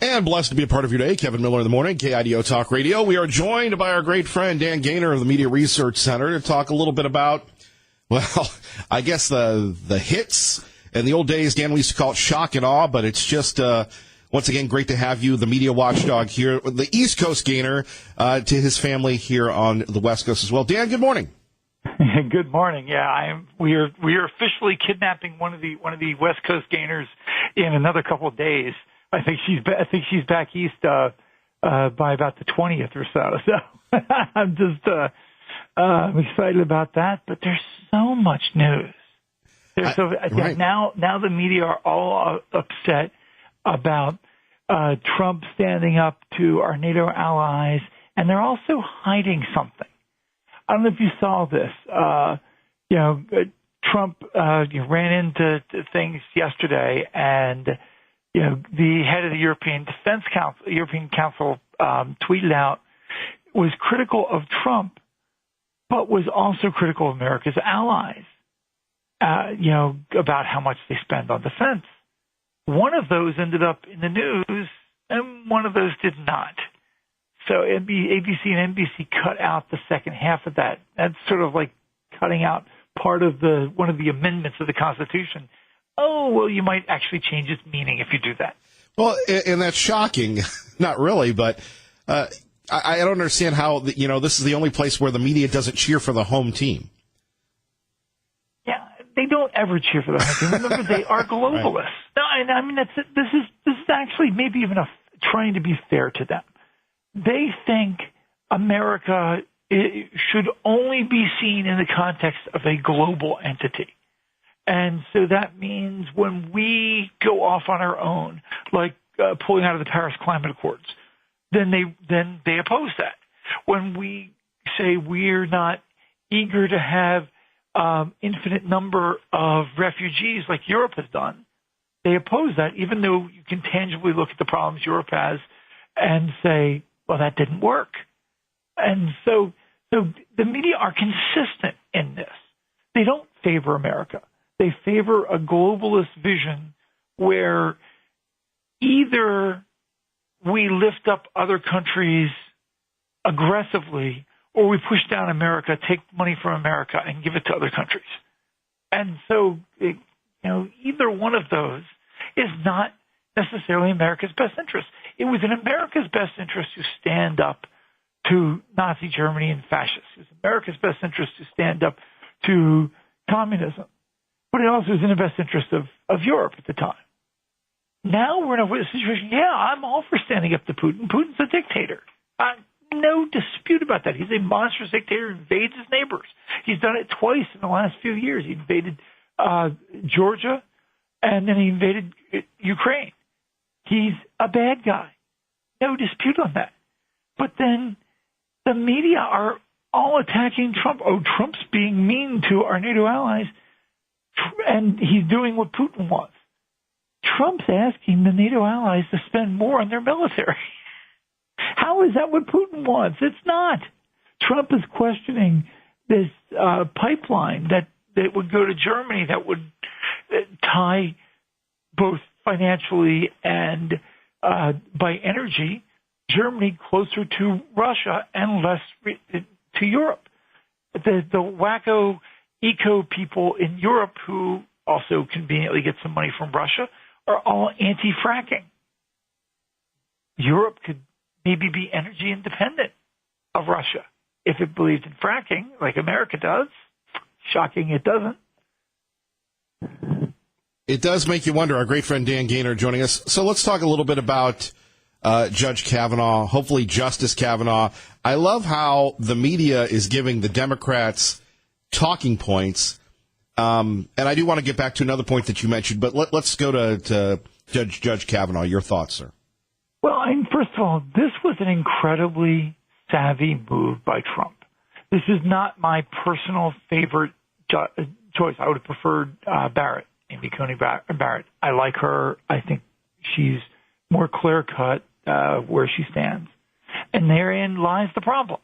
And blessed to be a part of your day. Kevin Miller in the morning, KIDO Talk Radio. We are joined by our great friend Dan Gaynor of the Media Research Center to talk a little bit about, well, I guess the hits. In the old days, Dan, we used to call it shock and awe, but it's just, once again, great to have you, the media watchdog here, the East Coast Gaynor, to his family here on the West Coast as well. Dan, good morning. Good morning. Yeah, we are officially kidnapping one of the West Coast Gaynors in another couple of days. I think she's back east by about the 20th or so. So I'm just I'm excited about that. But there's so much news. Right. Now the media are all upset about Trump standing up to our NATO allies, and they're also hiding something. I don't know if you saw this. Trump ran into things yesterday, and the head of the European Council tweeted out, was critical of Trump, but was also critical of America's allies. About how much they spend on defense. One of those ended up in the news, and one of those did not. So ABC and NBC cut out the second half of that. That's sort of like cutting out part of one of the amendments of the Constitution. Oh, well, you might actually change its meaning if you do that. Well, and that's shocking. Not really, but I don't understand how, this is the only place where the media doesn't cheer for the home team. Yeah, they don't ever cheer for the home team. Remember, they are globalists. Right. No, and I mean, this is actually maybe even trying to be fair to them. They think America should only be seen in the context of a global entity. And so that means when we go off on our own, like pulling out of the Paris Climate Accords, then they oppose that. When we say we're not eager to have infinite number of refugees like Europe has done, they oppose that, even though you can tangibly look at the problems Europe has and say, well, that didn't work. And so the media are consistent in this. They don't favor America. They favor a globalist vision where either we lift up other countries aggressively or we push down America, take money from America, and give it to other countries. And so, either one of those is not necessarily America's best interest. It was in America's best interest to stand up to Nazi Germany and fascists. It was America's best interest to stand up to communism. But it also was in the best interest of Europe at the time. Now we're in a situation, I'm all for standing up to Putin. Putin's a dictator. No dispute about that. He's a monstrous dictator who invades his neighbors. He's done it twice in the last few years. He invaded Georgia, and then he invaded Ukraine. He's a bad guy. No dispute on that. But then the media are all attacking Trump. Oh, Trump's being mean to our NATO allies, and he's doing what Putin wants. Trump's asking the NATO allies to spend more on their military. How is that what Putin wants? It's not. Trump is questioning this pipeline that would go to Germany that would tie both financially and by energy Germany closer to Russia and less to Europe. The wacko eco people in Europe who also conveniently get some money from Russia are all anti-fracking. Europe could maybe be energy independent of Russia if it believed in fracking like America does. Shocking it doesn't. It does make you wonder. Our great friend Dan Gaynor joining us. So let's talk a little bit about Judge Kavanaugh, hopefully Justice Kavanaugh. I love how the media is giving the Democrats talking points. And I do want to get back to another point that you mentioned, but let's go to Judge Kavanaugh. Your thoughts, sir. Well, first of all, this was an incredibly savvy move by Trump. This is not my personal favorite choice. I would have preferred Barrett, Amy Coney Barrett. I like her. I think she's more clear-cut where she stands. And therein lies the problem.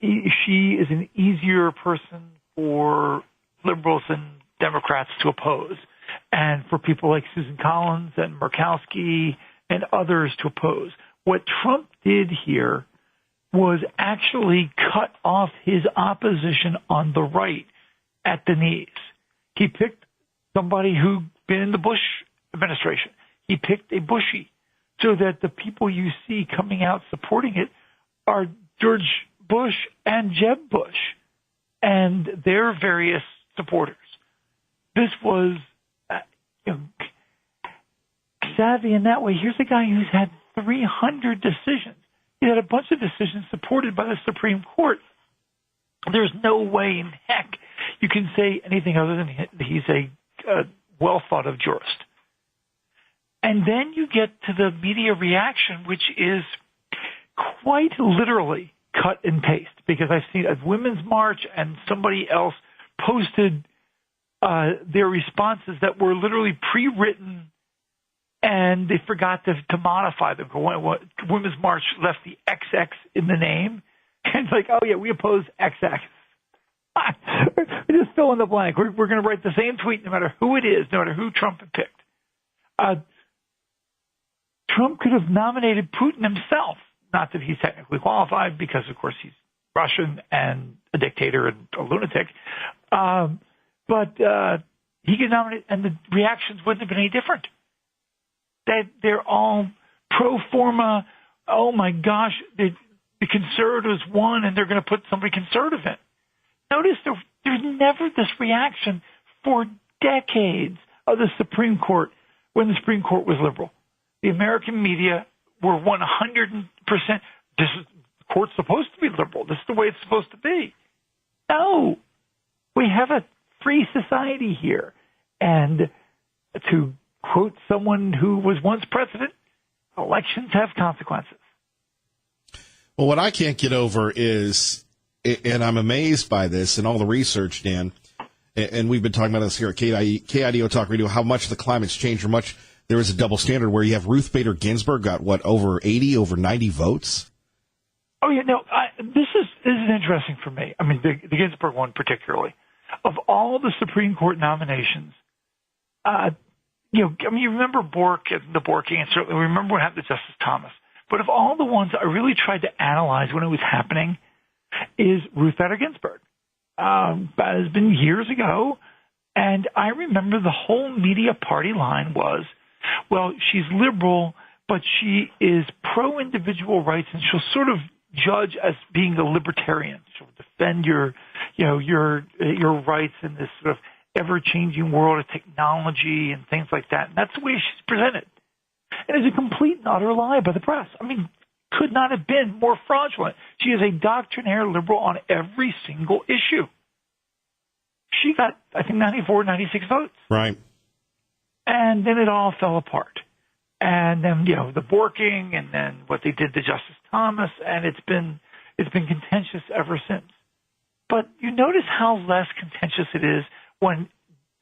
She is an easier person for liberals and Democrats to oppose. And for people like Susan Collins and Murkowski and others to oppose. What Trump did here was actually cut off his opposition on the right at the knees. He picked somebody who'd been in the Bush administration. He picked a Bushie so that the people you see coming out supporting it are George Bush and Jeb Bush and their various supporters. This was savvy in that way. Here's a guy who's had 300 decisions. He had a bunch of decisions supported by the Supreme Court. There's no way in heck you can say anything other than he's a well-thought-of jurist. And then you get to the media reaction, which is quite literally cut and paste, because I've seen a Women's March and somebody else posted their responses that were literally pre-written, and they forgot to modify them. Women's March left the XX in the name, and it's like, oh yeah, we oppose XX. We just fill in the blank. We're going to write the same tweet no matter who it is, no matter who Trump had picked. Trump could have nominated Putin himself. Not that he's technically qualified, because of course he's Russian and a dictator and a lunatic. But he could nominate, and the reactions wouldn't have been any different. They're all pro forma. Oh my gosh, the conservatives won, and they're going to put somebody conservative in. Notice there's never this reaction for decades of the Supreme Court when the Supreme Court was liberal. The American media were 100%. The court's supposed to be liberal. This is the way it's supposed to be. No, we have a free society here. And to quote someone who was once president, elections have consequences. Well, what I can't get over is, and I'm amazed by this and all the research, Dan, and we've been talking about this here at KIDO Talk Radio, how much the climate's changed, or much there is a double standard where you have Ruth Bader Ginsburg got, over 80, over 90 votes? Oh, yeah, no, this is interesting for me. I mean, the Ginsburg one particularly. Of all the Supreme Court nominations, you remember Bork and the Borking, and certainly remember what happened to Justice Thomas. But of all the ones I really tried to analyze when it was happening is Ruth Bader Ginsburg. That has been years ago, and I remember the whole media party line was, well, she's liberal, but she is pro-individual rights, and she'll sort of judge as being a libertarian. She'll defend your rights in this sort of ever-changing world of technology and things like that. And that's the way she's presented. And it's a complete and utter lie by the press. I mean, could not have been more fraudulent. She is a doctrinaire liberal on every single issue. She got, I think, 94, 96 votes. Right. And then it all fell apart. And then, the Borking, and then what they did to Justice Thomas, and it's been contentious ever since. But you notice how less contentious it is when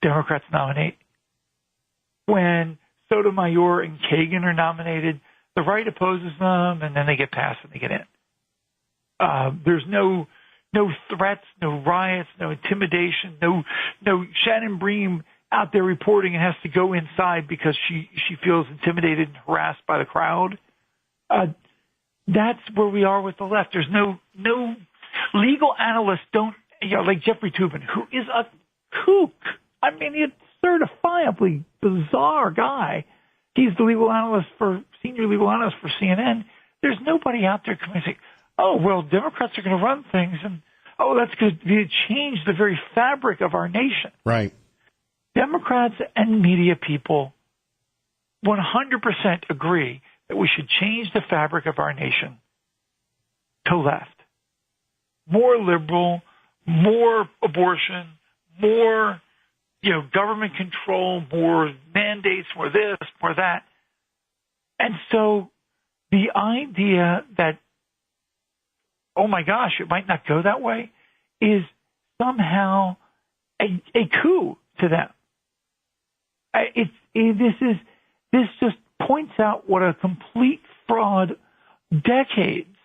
Democrats nominate. When Sotomayor and Kagan are nominated, the right opposes them, and then they get passed and they get in. There's no threats, no riots, no intimidation, no Shannon Bream out there reporting and has to go inside because she feels intimidated and harassed by the crowd. That's where we are with the left. There's no legal analysts like Jeffrey Toobin, who is a kook. I mean, he's a certifiably bizarre guy. He's the senior legal analyst for CNN. There's nobody out there coming and saying, oh, well, Democrats are going to run things, and that's going to change the very fabric of our nation. Right. Democrats and media people 100% agree that we should change the fabric of our nation to left. More liberal, more abortion, more, government control, more mandates, more this, more that. And so the idea that, oh my gosh, it might not go that way is somehow a coup to them. This just points out what a complete fraud decades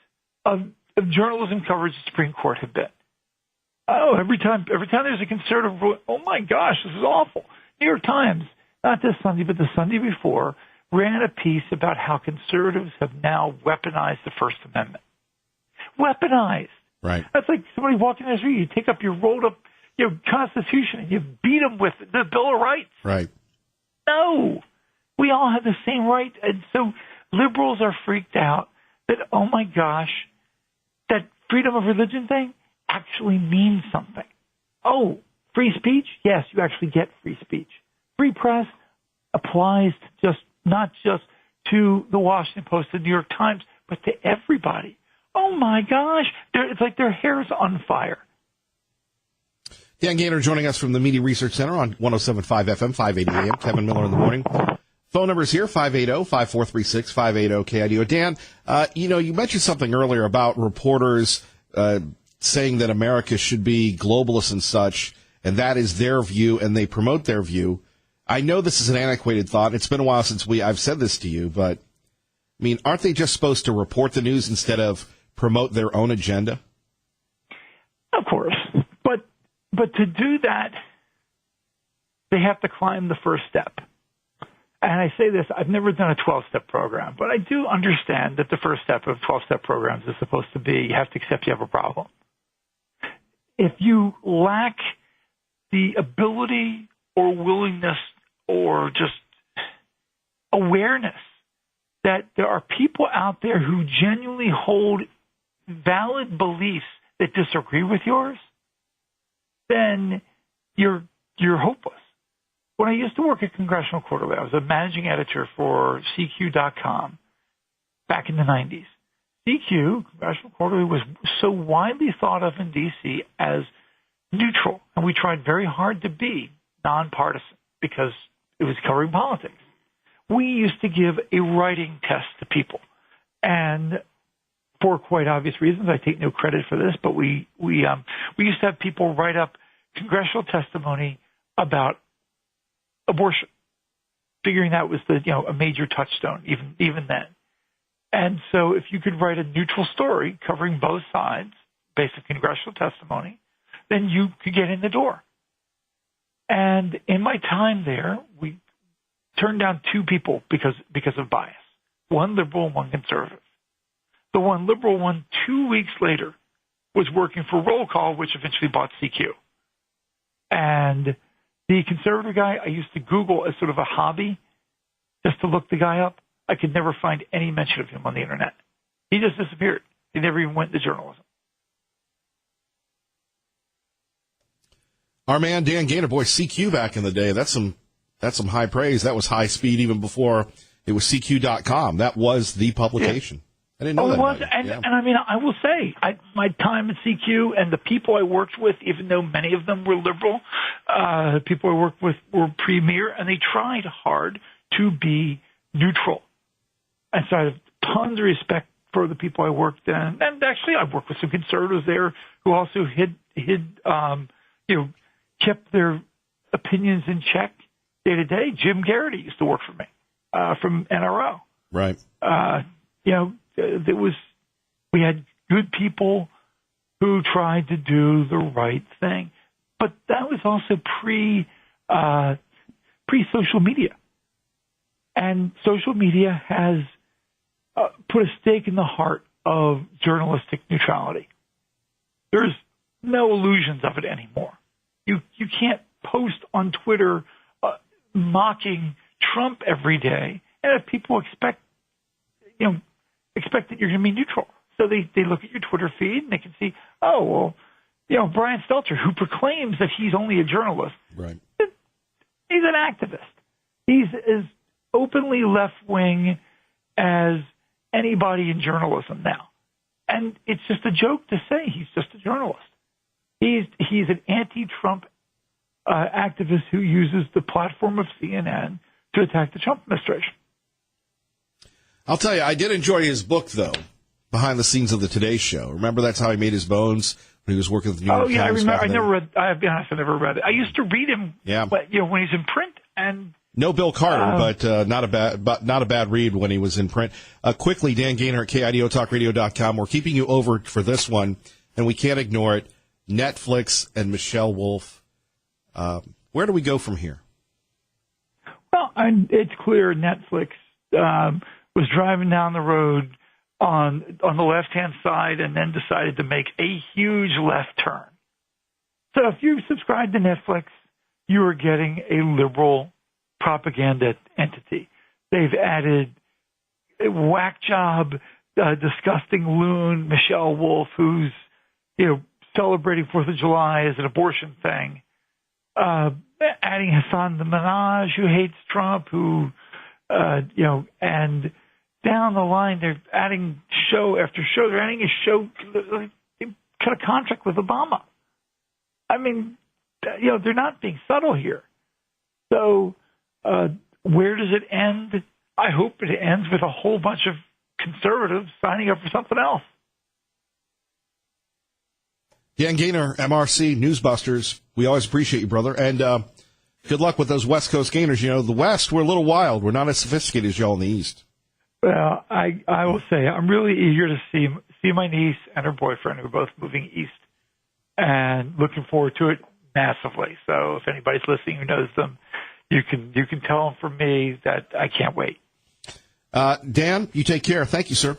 of journalism coverage of the Supreme Court have been. Oh, every time there's a conservative ruling, oh my gosh, this is awful. New York Times, not this Sunday, but the Sunday before, ran a piece about how conservatives have now weaponized the First Amendment. Weaponized. Right. That's like somebody walking down the street. You take up your rolled up, Constitution and you beat them with the Bill of Rights. Right. No, we all have the same right, and so liberals are freaked out that, oh my gosh, that freedom of religion thing actually means something. Oh, free speech? Yes, you actually get free speech. Free press applies to not just to the Washington Post and New York Times, but to everybody. Oh my gosh, it's like their hair's on fire. Dan Gaynor joining us from the Media Research Center on 107.5 FM, 580 AM. Kevin Miller in the morning. Phone numbers here, 580-5436, 580-KIDO. Dan, you mentioned something earlier about reporters saying that America should be globalist and such, and that is their view, and they promote their view. I know this is an antiquated thought. It's been a while since I've said this to you, but, I mean, aren't they just supposed to report the news instead of promote their own agenda? Of course. But to do that, they have to climb the first step. And I say this, I've never done a 12-step program, but I do understand that the first step of 12-step programs is supposed to be you have to accept you have a problem. If you lack the ability or willingness or just awareness that there are people out there who genuinely hold valid beliefs that disagree with yours, then you're hopeless. When I used to work at Congressional Quarterly, I was a managing editor for CQ.com back in the 90s. CQ, Congressional Quarterly, was so widely thought of in D.C. as neutral, and we tried very hard to be nonpartisan because it was covering politics. We used to give a writing test to people, and for quite obvious reasons, I take no credit for this, but we used to have people write up congressional testimony about abortion, figuring that was a major touchstone even then. And so if you could write a neutral story covering both sides based on congressional testimony, then you could get in the door. And in my time there, we turned down two people because of bias, one liberal and one conservative. The one liberal one 2 weeks later was working for Roll Call, which eventually bought CQ. And the conservative guy, I used to Google as sort of a hobby just to look the guy up. I could never find any mention of him on the internet. He just disappeared. He never even went into journalism. Our man Dan Gaynor, boy, CQ back in the day, that's some high praise. That was high speed even before it was CQ.com. That was the publication. Yeah. I didn't know that. It was, and I mean, I will say, my time at CQ and the people I worked with, even though many of them were liberal, people I worked with were premier, and they tried hard to be neutral. And so I have tons of respect for the people I worked in. And actually, I worked with some conservatives there who also kept their opinions in check day to day. Jim Garrity used to work for me from NRO. Right. We had good people who tried to do the right thing, but that was also pre social media, and social media has put a stake in the heart of journalistic neutrality. There's no illusions of it anymore. You can't post on Twitter mocking Trump every day, and if people expect that you're going to be neutral. So they look at your Twitter feed and they can see, Brian Stelter, who proclaims that he's only a journalist, right? He's an activist. He's as openly left-wing as anybody in journalism now. And it's just a joke to say he's just a journalist. He's an anti-Trump activist who uses the platform of CNN to attack the Trump administration. I'll tell you, I did enjoy his book, though, Behind the Scenes of the Today Show. Remember, that's how he made his bones when he was working with the New York Times. I remember. I never read. I'll be honest, I never read it. I used to read him. Yeah. When he's in print, and no Bill Carter, but not a bad read when he was in print. Quickly, Dan Gaynor at KIDOTalkRadio.com. We're keeping you over for this one, and we can't ignore it. Netflix and Michelle Wolf. Where do we go from here? Well, it's clear Netflix was driving down the road on the left-hand side and then decided to make a huge left turn. So if you subscribe to Netflix, you are getting a liberal propaganda entity. They've added whack job, disgusting loon Michelle Wolf, who's celebrating 4th of July as an abortion thing. Adding Hassan Minhaj, who hates Trump, who and down the line they're adding show after show. They're adding a show. They cut a contract with Obama. I mean, they're not being subtle here. So where does it end? I hope it ends with a whole bunch of conservatives signing up for something else. Dan Gaynor, MRC, Newsbusters. We always appreciate you, brother. And good luck with those West Coast Gaynors. The West, we're a little wild. We're not as sophisticated as y'all in the East. Well, I will say I'm really eager to see my niece and her boyfriend, who are both moving east, and looking forward to it massively. So if anybody's listening who knows them, you can tell them from me that I can't wait. Dan, you take care. Thank you, sir.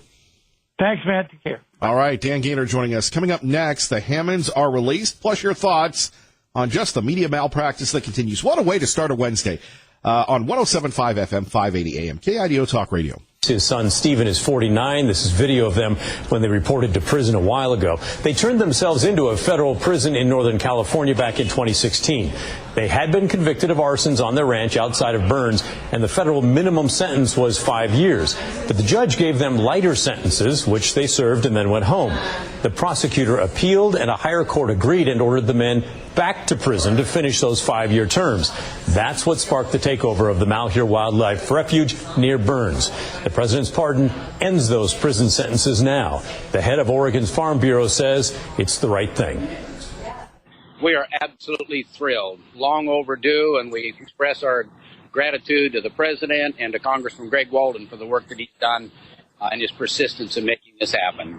Thanks, man. Take care. All right, Dan Gaynor joining us. Coming up next, the Hammonds are released, plus your thoughts on just the media malpractice that continues. What a way to start a Wednesday on 107.5 FM, 580 AM, KIDO Talk Radio. His son, Stephen, is 49. This is video of them when they reported to prison a while ago. They turned themselves into a federal prison in Northern California back in 2016. They had been convicted of arsons on their ranch outside of Burns, and the federal minimum sentence was 5 years. But the judge gave them lighter sentences, which they served and then went home. The prosecutor appealed, and a higher court agreed and ordered the men back to prison to finish those 5-year terms. That's what sparked the takeover of the Malheur Wildlife Refuge near Burns. The president's pardon ends those prison sentences now. The head of Oregon's Farm Bureau says it's the right thing. We are absolutely thrilled, long overdue, and we express our gratitude to the president and to Congressman Greg Walden for the work that he's done and his persistence in making this happen.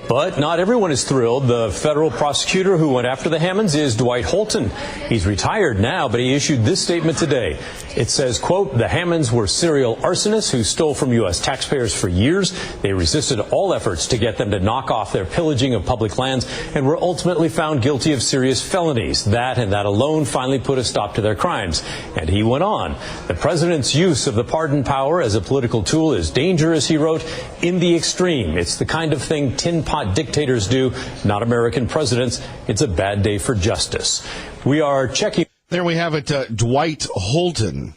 But not everyone is thrilled. The federal prosecutor who went after the Hammonds is Dwight Holton. He's retired now, but he issued this statement today. It says, quote, the Hammonds were serial arsonists who stole from U.S. taxpayers for years. They resisted all efforts to get them to knock off their pillaging of public lands and were ultimately found guilty of serious felonies. That and that alone finally put a stop to their crimes. And he went on. The president's use of the pardon power as a political tool is dangerous, he wrote, in the extreme. It's the kind of thing tin pot dictators do, not American presidents. It's a bad day for justice. We are checking. There we have it, Dwight Holton,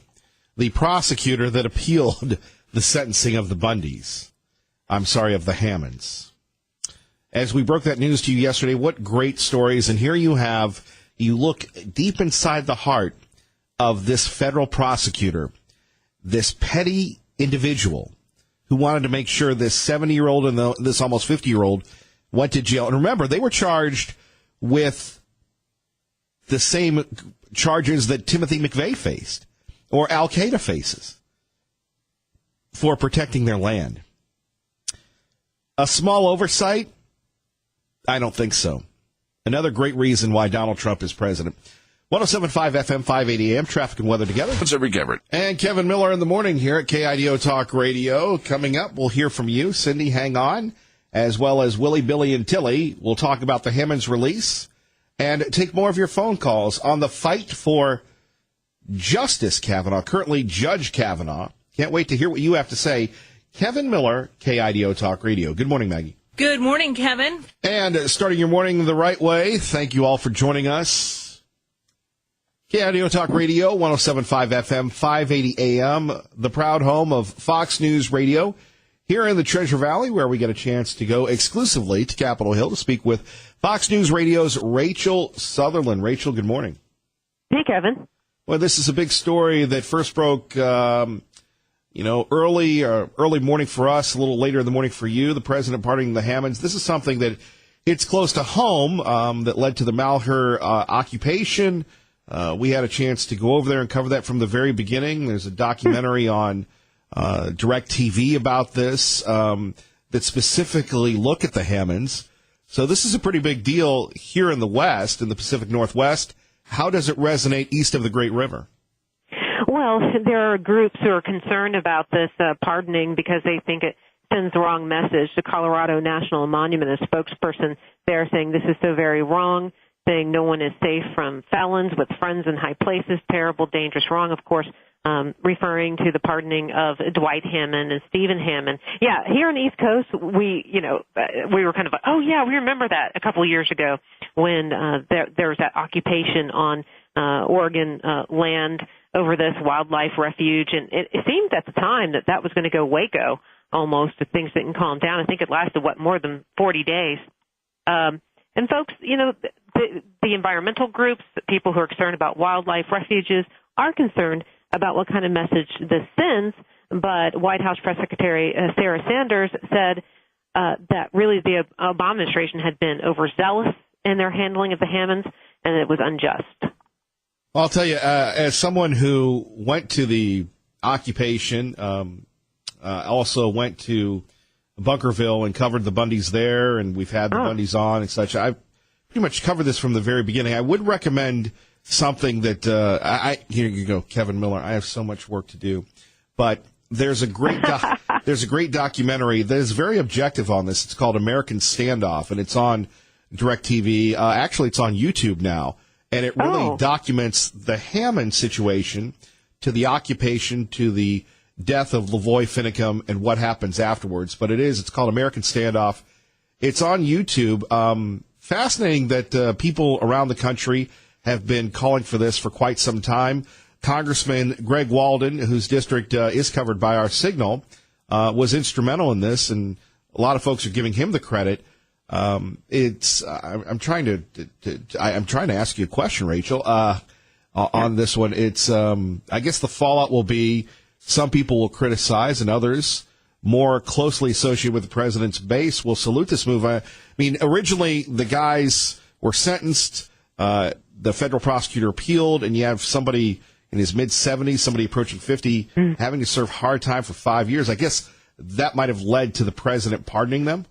the prosecutor that appealed the sentencing of the Bundys. I'm sorry, of the Hammonds. As we broke that news to you yesterday, what great stories. And here you look deep inside the heart of this federal prosecutor, this petty individual who wanted to make sure this 70-year-old and this almost 50-year-old went to jail. And remember, they were charged with the same charges that Timothy McVeigh faced or Al-Qaeda faces for protecting their land. A small oversight? I don't think so. Another great reason why Donald Trump is president. 107.5 FM, 580 AM, traffic and weather together. What's Rick Everett? And Kevin Miller in the morning here at KIDO Talk Radio. Coming up, we'll hear from you, Cindy, hang on, as well as Willie, Billy, and Tilly. We'll talk about the Hammonds release and take more of your phone calls on the fight for Justice Kavanaugh, currently Judge Kavanaugh. Can't wait to hear what you have to say. Kevin Miller, KIDO Talk Radio. Good morning, Maggie. Good morning, Kevin. And starting your morning the right way, thank you all for joining us. KIDO Talk Radio, 107.5 FM, 580 AM, the proud home of Fox News Radio, here in the Treasure Valley, where we get a chance to go exclusively to Capitol Hill to speak with Fox News Radio's Rachel Sutherland. Rachel, good morning. Hey, Kevin. Well, this is a big story that first broke, early morning for us, a little later in the morning for you, the president pardoning the Hammonds. This is something that it's close to home, that led to the Malheur occupation. We had a chance to go over there and cover that from the very beginning. There's a documentary on DirecTV about this that specifically look at the Hammonds. So this is a pretty big deal here in the West, in the Pacific Northwest. How does it resonate east of the Great River? Well, there are groups who are concerned about this pardoning because they think it sends the wrong message. The Colorado National Monument, a spokesperson there, saying this is so very wrong, saying no one is safe from felons with friends in high places, terrible, dangerous, wrong, of course, referring to the pardoning of Dwight Hammond and Stephen Hammond. Yeah, here on the East Coast, we were kind of like, oh yeah, we remember that a couple of years ago when there was that occupation on Oregon land over this wildlife refuge, and it seemed at the time that was going to go Waco almost if things didn't calm down. I think it lasted, more than 40 days. And folks, the environmental groups, the people who are concerned about wildlife refuges are concerned about what kind of message this sends, but White House Press Secretary Sarah Sanders said that really the Obama administration had been overzealous in their handling of the Hammonds, and it was unjust. I'll tell you, as someone who went to the occupation, also went to Bunkerville and covered the Bundys there, and we've had the Bundys on and such. I've pretty much covered this from the very beginning. I would recommend something that here you go, Kevin Miller. I have so much work to do, but there's a great documentary that is very objective on this. It's called American Standoff, and it's on DirecTV. Actually, it's on YouTube now. And it really documents the Hammond situation, to the occupation, to the death of Lavoy Finicum, and what happens afterwards. But it's called American Standoff. It's on YouTube. Fascinating that people around the country have been calling for this for quite some time. Congressman Greg Walden, whose district is covered by our signal, was instrumental in this, and a lot of folks are giving him the credit. I'm trying to ask you a question, Rachel, on this one. It's, I guess the fallout will be some people will criticize and others more closely associated with the president's base will salute this move. I mean, originally the guys were sentenced, the federal prosecutor appealed, and you have somebody in his mid-70s, somebody approaching 50, having to serve hard time for 5 years. I guess that might have led to the president pardoning them.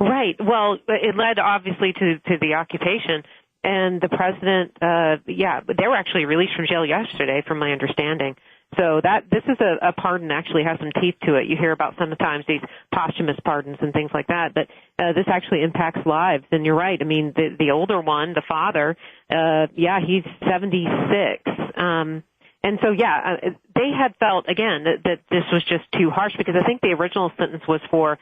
Right. Well, it led obviously to the occupation, and the president, they were actually released from jail yesterday, from my understanding. So this is a pardon actually has some teeth to it. You hear about sometimes these posthumous pardons and things like that, but this actually impacts lives. And you're right. I mean, the older one, the father, he's 76. And so, they had felt, again, that this was just too harsh, because I think the original sentence was for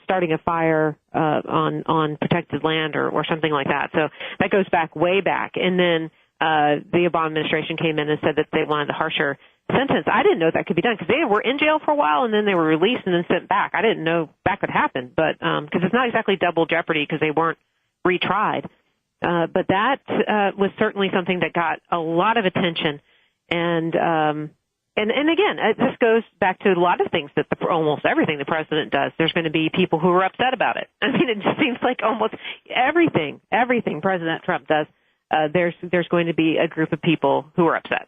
starting a fire on protected land or something like that. So that goes way back. And then the Obama administration came in and said that they wanted a harsher sentence. I didn't know that could be done, because they were in jail for a while and then they were released and then sent back. I didn't know that could happen, but because it's not exactly double jeopardy because they weren't retried. But that was certainly something that got a lot of attention. And again, this goes back to a lot of things that almost everything the president does. There's going to be people who are upset about it. I mean, it just seems like almost everything President Trump does, there's going to be a group of people who are upset.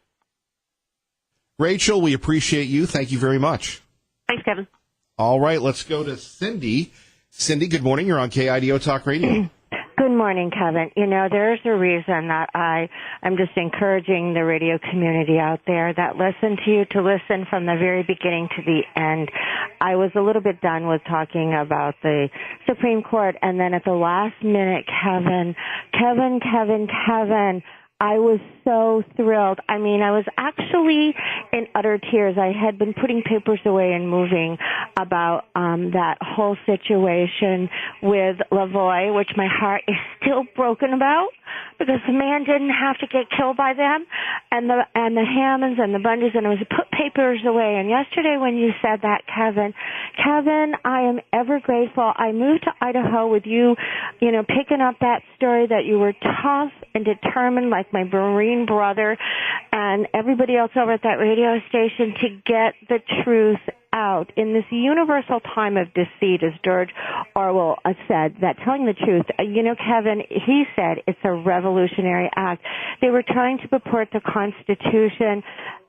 Rachel, we appreciate you. Thank you very much. Thanks, Kevin. All right, let's go to Cindy. Cindy, good morning. You're on KIDO Talk Radio. Good morning, Kevin. There's a reason that I'm just encouraging the radio community out there that listen to you to listen from the very beginning to the end. I was a little bit done with talking about the Supreme Court, and then at the last minute, Kevin, I was so thrilled. I mean, I was actually in utter tears. I had been putting papers away and moving about that whole situation with Lavoy, which my heart is still broken about, because the man didn't have to get killed by them, and the Hammonds and the Bundys, and I was put papers away. And yesterday when you said that, Kevin, I am ever grateful. I moved to Idaho with you, picking up that story that you were tough and determined, like my Marine brother and everybody else over at that radio station, to get the truth out in this universal time of deceit, as George Orwell said, that telling the truth, Kevin, he said it's a revolutionary act. They were trying to purport the Constitution.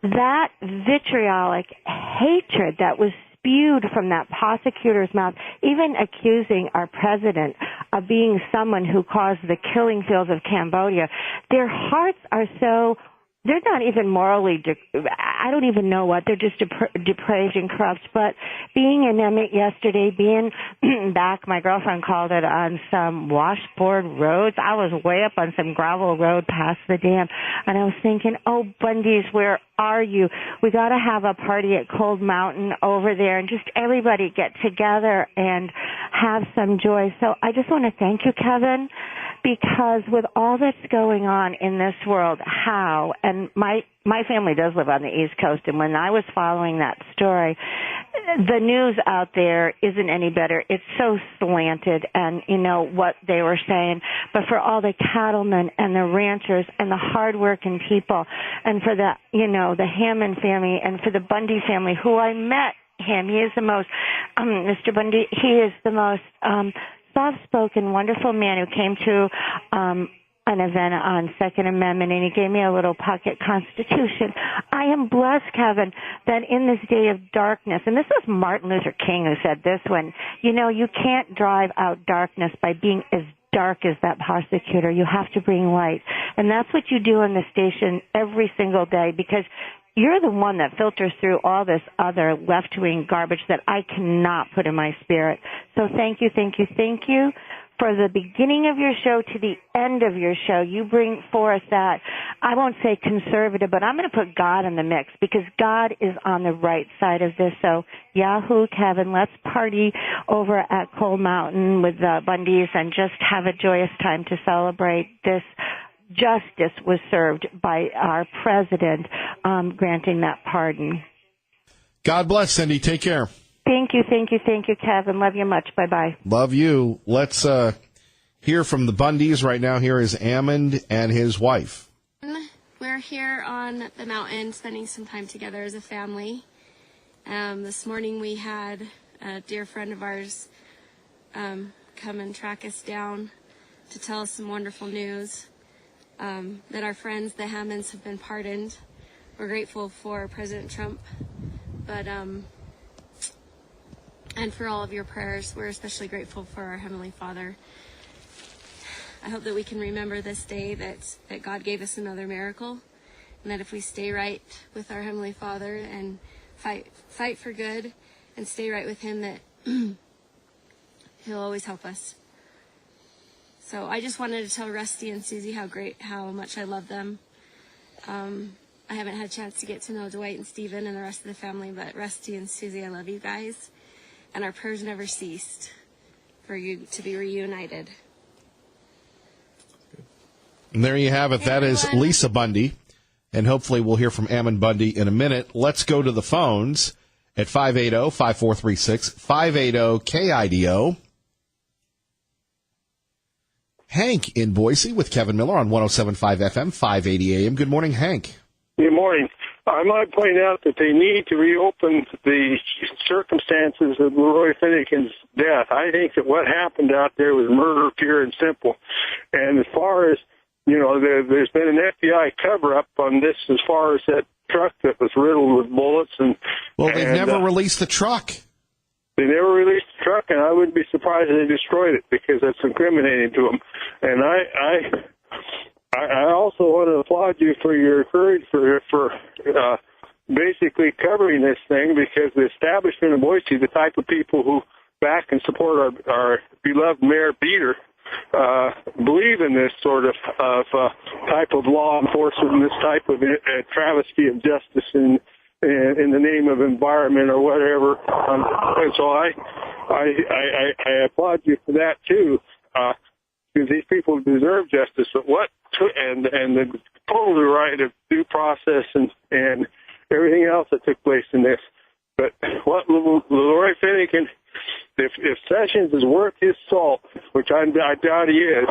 That vitriolic hatred that was spewed from that prosecutor's mouth, even accusing our president of being someone who caused the killing fields of Cambodia. Their hearts are so they're not even morally, I don't even know what, they're just depraved and corrupt. But being in Emmett yesterday, being back, my girlfriend called it, on some washboard roads. I was way up on some gravel road past the dam, and I was thinking, oh, Bundys, where are you? We got to have a party at Cold Mountain over there and just everybody get together and have some joy. So I just want to thank you, Kevin, because with all that's going on in this world, and my family does live on the East Coast, and when I was following that story, the news out there isn't any better. It's so slanted, and you know what they were saying. But for all the cattlemen and the ranchers and the hardworking people, and for the Hammond family and for the Bundy family, who I met him, he is the most, Mr. Bundy, he is the most soft-spoken, wonderful man who came to an event on Second Amendment, and he gave me a little pocket constitution. I am blessed, Kevin, that in this day of darkness, and this was Martin Luther King who said this one, you can't drive out darkness by being as dark as that prosecutor. You have to bring light. And that's what you do in the station every single day, because you're the one that filters through all this other left-wing garbage that I cannot put in my spirit. So thank you, thank you, thank you. For the beginning of your show to the end of your show, you bring forth that, I won't say conservative, but I'm going to put God in the mix, because God is on the right side of this. So, Yahoo, Kevin, let's party over at Cold Mountain with the Bundys and just have a joyous time to celebrate this. Justice was served by our president granting that pardon. God bless, Cindy. Take care. Thank you, thank you, thank you, Kevin. Love you much. Bye-bye. Love you. Let's hear from the Bundys right now. Here is Ammond and his wife. We're here on the mountain spending some time together as a family. This morning we had a dear friend of ours come and track us down to tell us some wonderful news that our friends, the Hammonds, have been pardoned. We're grateful for President Trump, but and for all of your prayers. We're especially grateful for our Heavenly Father. I hope that we can remember this day that God gave us another miracle, and that if we stay right with our Heavenly Father and fight for good and stay right with Him, that He'll always help us. So I just wanted to tell Rusty and Susie how much I love them. I haven't had a chance to get to know Dwight and Stephen and the rest of the family, but Rusty and Susie, I love you guys. And our prayers never ceased for you to be reunited. And there you have it. That is Lisa Bundy. And hopefully we'll hear from Ammon Bundy in a minute. Let's go to the phones at 580-5436, 580-KIDO. Hank in Boise with Kevin Miller on 107.5 FM, 580 AM. Good morning, Hank. Good morning. I might point out that they need to reopen the circumstances of Leroy Finnegan's death. I think that what happened out there was murder, pure and simple. And as far as, there's been an FBI cover-up on this as far as that truck that was riddled with bullets. Well, they've never released the truck. They never released the truck, and I wouldn't be surprised if they destroyed it, because that's incriminating to them. And I also want to applaud you for your courage for basically covering this thing, because the establishment of Boise, the type of people who back and support our beloved Mayor Beater, believe in this sort of type of law enforcement and this type of travesty of justice in the name of environment or whatever. And so I applaud you for that too. Because these people deserve justice, but and the total right of due process and everything else that took place in this. But what Leroy Finnegan, if Sessions is worth his salt, which I doubt he is,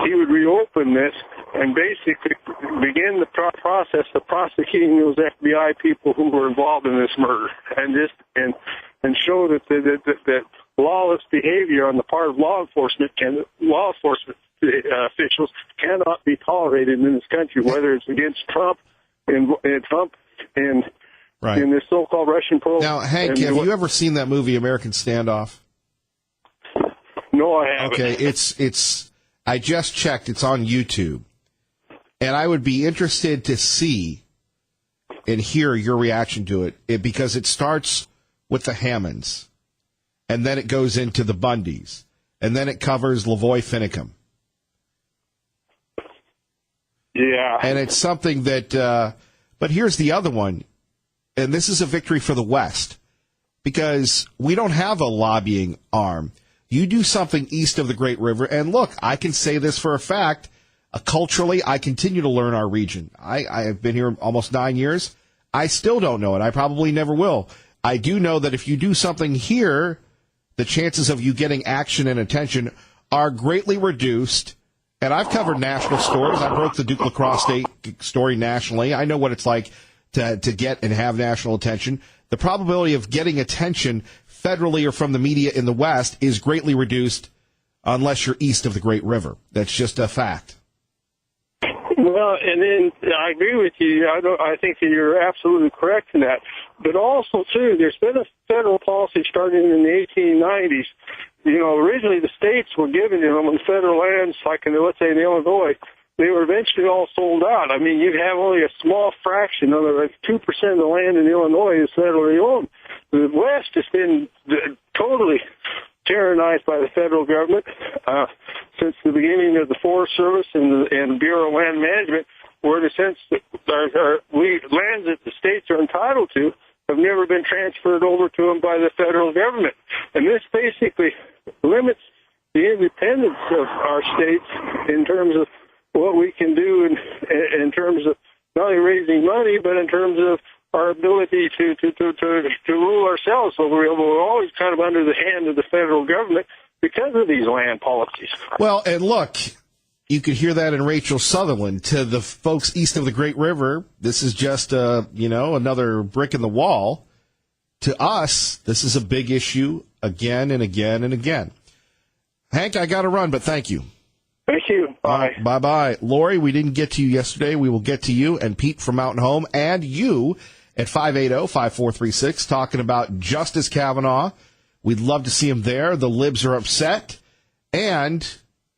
he would reopen this and basically begin the process of prosecuting those FBI people who were involved in this murder, and show that that lawless behavior on the part of law enforcement officials cannot be tolerated in this country, whether it's against Trump and right. in this so-called Russian probe. Now, Hank, have you ever seen that movie American Standoff? No, I haven't. Okay, it's. I just checked. It's on YouTube, And I would be interested to see and hear your reaction to it because it starts with the Hammonds, and then it goes into the Bundys, and then it covers Lavoy Finicum. Yeah. And it's something that, but here's the other one, and this is a victory for the West, because we don't have a lobbying arm. You do something east of the Great River, and look, I can say this for a fact, culturally, I continue to learn our region. I have been here almost 9 years. I still don't know it. I probably never will. I do know that if you do something here, the chances of you getting action and attention are greatly reduced. And I've covered national stories. I broke the Duke Lacrosse State story nationally. I know what it's like to get and have national attention. The probability of getting attention federally or from the media in the West is greatly reduced unless you're east of the Great River. That's just a fact. Well, and then I agree with you. I think that you're absolutely correct in that. But also, too, there's been a federal policy starting in the 1890s. You know, originally the states were giving them on federal lands, like let's say in Illinois. They were eventually all sold out. I mean, you have only a small fraction, in other words, 2% of the land in Illinois is federally owned. The West has been totally tyrannized by the federal government since the beginning of the Forest Service and Bureau of Land Management, where in a sense lands that the states are entitled to have never been transferred over to them by the federal government. And this basically limits the independence of our states in terms of what we can do in terms of not only raising money, but in terms of our ability to rule ourselves. So we're always kind of under the hand of the federal government because of these land policies. Well, and look, you could hear that in Rachel Sutherland. To the folks east of the Great River, this is just another brick in the wall. To us, this is a big issue again and again and again. Hank, I got to run, but thank you. Thank you. Bye. Bye-bye. Lori, we didn't get to you yesterday. We will get to you, and Pete from Mountain Home, and you at 580-5436, talking about Justice Kavanaugh. We'd love to see him there. The libs are upset, and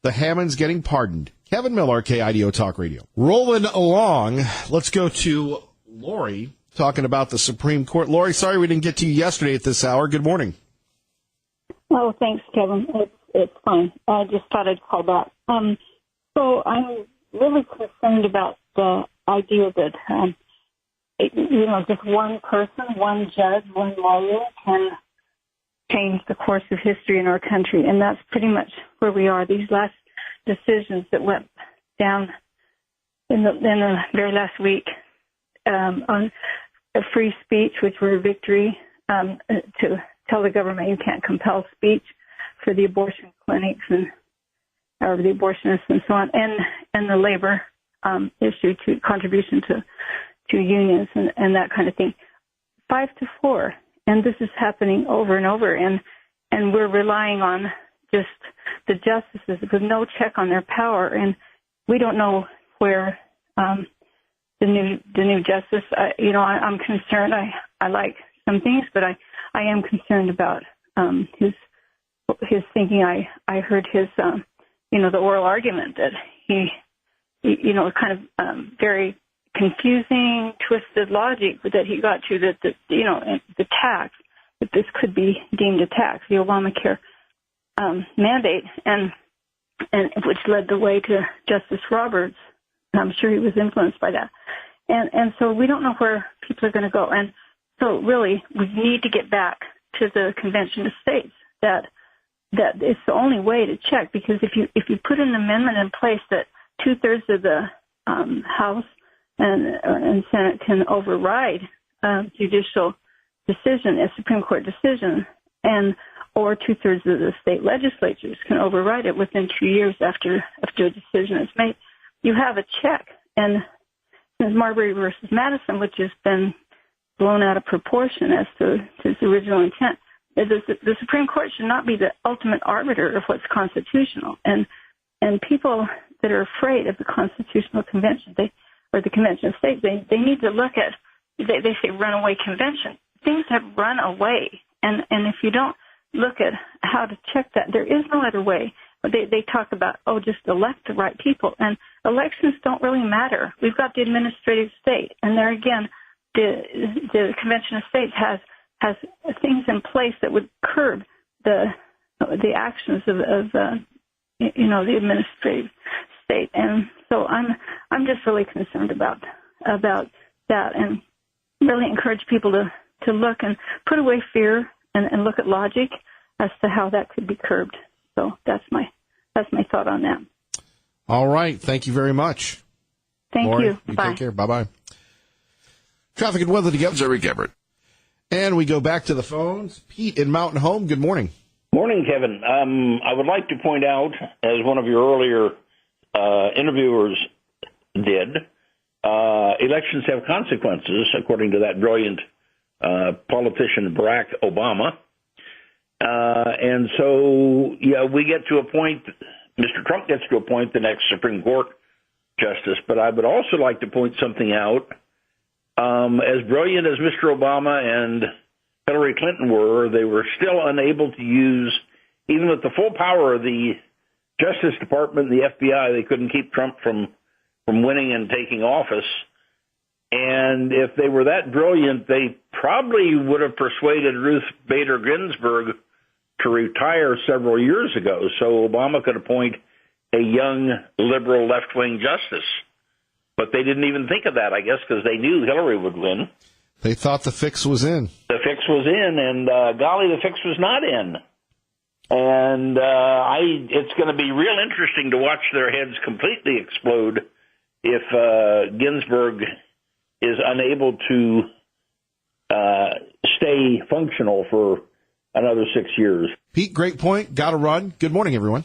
the Hammonds getting pardoned. Kevin Miller, KIDO Talk Radio. Rolling along, let's go to Lori, talking about the Supreme Court. Lori, sorry we didn't get to you yesterday at this hour. Good morning. Oh, thanks, Kevin. It's fine. I just thought I'd call back. So I'm really concerned about the idea that, just one person, one judge, one lawyer can change the course of history in our country. And that's pretty much where we are. These last decisions that went down in the very last week on free speech, which were a victory, to tell the government you can't compel speech for the abortion clinics or the abortionists and so on, and the labor issue to contribution to unions and that kind of thing. 5-4, and this is happening over and over, and we're relying on just the justices with no check on their power, and we don't know where the new justice. I'm concerned. I like some things, but I am concerned about his thinking. I heard his the oral argument that he kind of very confusing, twisted logic that he got to that the tax, that this could be deemed a tax, the Obamacare mandate, and which led the way to Justice Roberts. And I'm sure he was influenced by that. And so we don't know where people are going to go. And so really we need to get back to the Convention of States that it's the only way to check, because if you put an amendment in place that 2/3 of the House and Senate can override judicial decision, a Supreme Court decision, or 2/3 of the state legislatures can override it within 2 years after a decision is made, you have a check. And since Marbury versus Madison, which has been blown out of proportion as to its original intent, the Supreme Court should not be the ultimate arbiter of what's constitutional. And people that are afraid of the Constitutional Convention, or the Convention of States, they need to look at, they say runaway convention. Things have run away. And if you don't look at how to check that, there is no other way. they talk about, just elect the right people. And elections don't really matter. We've got the administrative state. And there again, the Convention of States has things in place that would curb the actions of the administrative state. And so I'm just really concerned about that, and really encourage people to look and put away fear and look at logic as to how that could be curbed. So that's my thought on that. All right. Thank you very much. Thank Lori, you. Bye. Take care. Bye-bye. Traffic and weather together. Eric Everett. And we go back to the phones. Pete in Mountain Home. Good morning. Morning, Kevin. I would like to point out, as one of your earlier interviewers did, elections have consequences, according to that brilliant politician Barack Obama. And so, we get to a point, Mr. Trump gets to appoint the next Supreme Court justice. But I would also like to point something out. As brilliant as Mr. Obama and Hillary Clinton were, they were still unable to use, even with the full power of the Justice Department and the FBI, they couldn't keep Trump from winning and taking office. And if they were that brilliant, they probably would have persuaded Ruth Bader Ginsburg to retire several years ago, so Obama could appoint a young liberal left-wing justice. But they didn't even think of that, I guess, because they knew Hillary would win. They thought the fix was in. The fix was in, and golly, the fix was not in. And it's going to be real interesting to watch their heads completely explode if Ginsburg is unable to stay functional for another 6 years. Pete, great point. Got to run. Good morning, everyone.